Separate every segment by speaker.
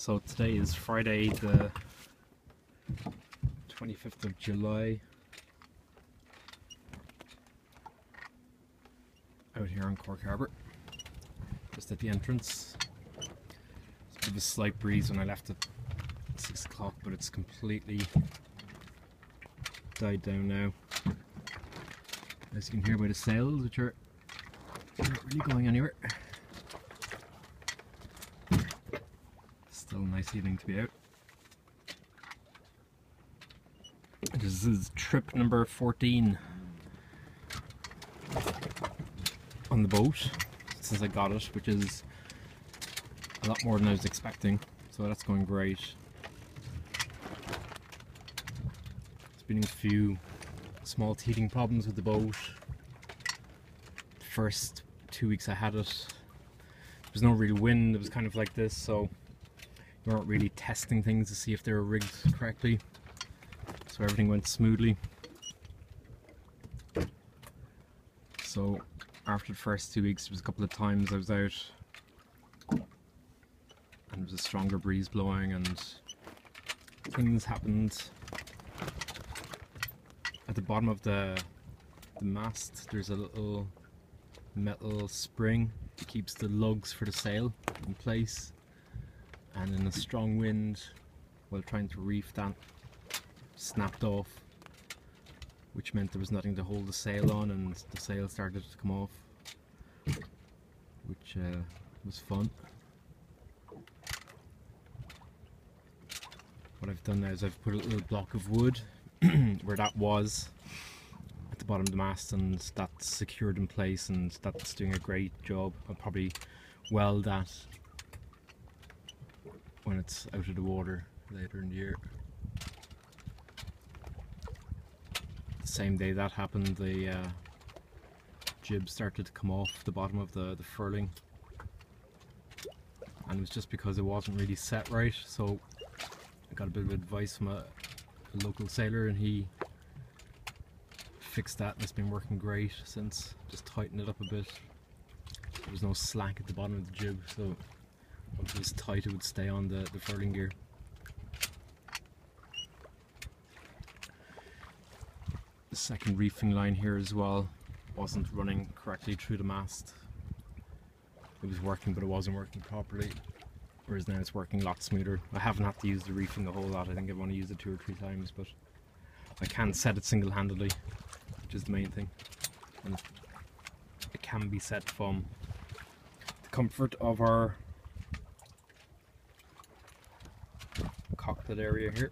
Speaker 1: So today is Friday the 25th of July. Out here on Cork Harbour, just at the entrance. There's a bit of a slight breeze when I left at 6 o'clock, but it's completely died down now. As you can hear by the sails, which are not really going anywhere. Still a nice evening to be out. This is trip number 14 on the boat since I got it, which is a lot more than I was expecting, so that's going great. There's been a few small teething problems with the boat. The first 2 weeks I had it, there was no real wind, it was kind of like this, so we weren't really testing things to see if they were rigged correctly, so everything went smoothly. So after the first 2 weeks, there was a couple of times I was out and there was a stronger breeze blowing and things happened. At the bottom of the mast there's a little metal spring that keeps the lugs for the sail in place, and in a strong wind while trying to reef that snapped off, which meant there was nothing to hold the sail on and the sail started to come off, which was fun. What I've done now is I've put a little block of wood where that was at the bottom of the mast, and that's secured in place and that's doing a great job. I'll probably weld that when it's out of the water later in the year. The same day that happened, the jib started to come off the bottom of the furling, and it was just because it wasn't really set right. So I got a bit of advice from a local sailor and he fixed that, and it's been working great since. Just tightened it up a bit. There was no slack at the bottom of the jib, so once it was tight it would stay on the furling gear. The second reefing line here as well wasn't running correctly through the mast. It was working, but it wasn't working properly, whereas now it's working a lot smoother. I haven't had to use the reefing a whole lot. I think I've only used it 2 or 3 times, but I can set it single-handedly, which is the main thing, and it can be set from the comfort of our cockpit area here.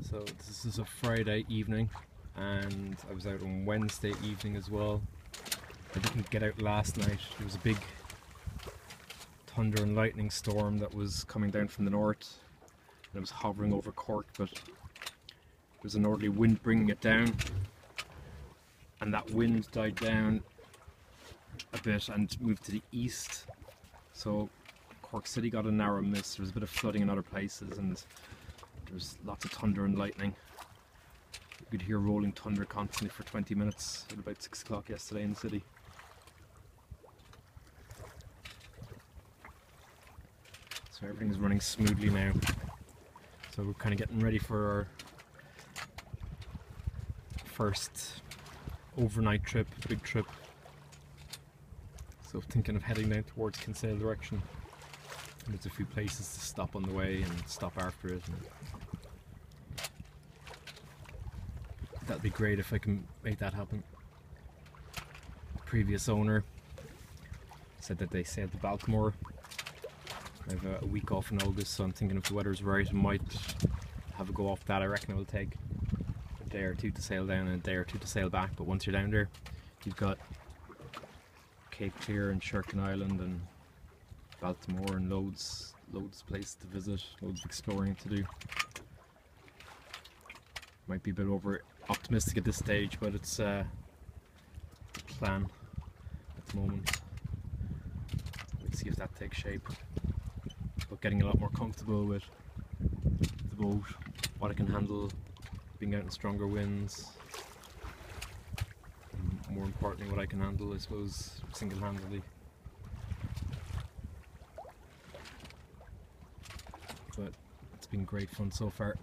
Speaker 1: So this is a Friday evening, and I was out on Wednesday evening as well. I didn't get out last night. There was a big thunder and lightning storm that was coming down from the north, and it was hovering over Cork, but there was a northerly wind bringing it down, and that wind died down a bit and moved to the east, so Cork City got a narrow miss. There was a bit of flooding in other places, and there was lots of thunder and lightning. You could hear rolling thunder constantly for 20 minutes at about 6 o'clock yesterday in the city. So everything is running smoothly now. So we're kind of getting ready for our first overnight trip, big trip. So thinking of heading down towards Kinsale direction. And there's a few places to stop on the way and stop after it. And that'd be great if I can make that happen. The previous owner said that they sailed to Baltimore. I have a week off in August, so I'm thinking if the weather's right I might have a go off that. I reckon it will take a day or two to sail down and a day or two to sail back, but once you're down there you've got Cape Clear and Sherkin Island and Baltimore and loads of places to visit, loads of exploring to do. Might be a bit over optimistic at this stage, but it's a plan at the moment. Let's see if that takes shape. But getting a lot more comfortable with the boat, what I can handle, being out in stronger winds, and more importantly what I can handle, I suppose, single-handedly. but it's been great fun so far.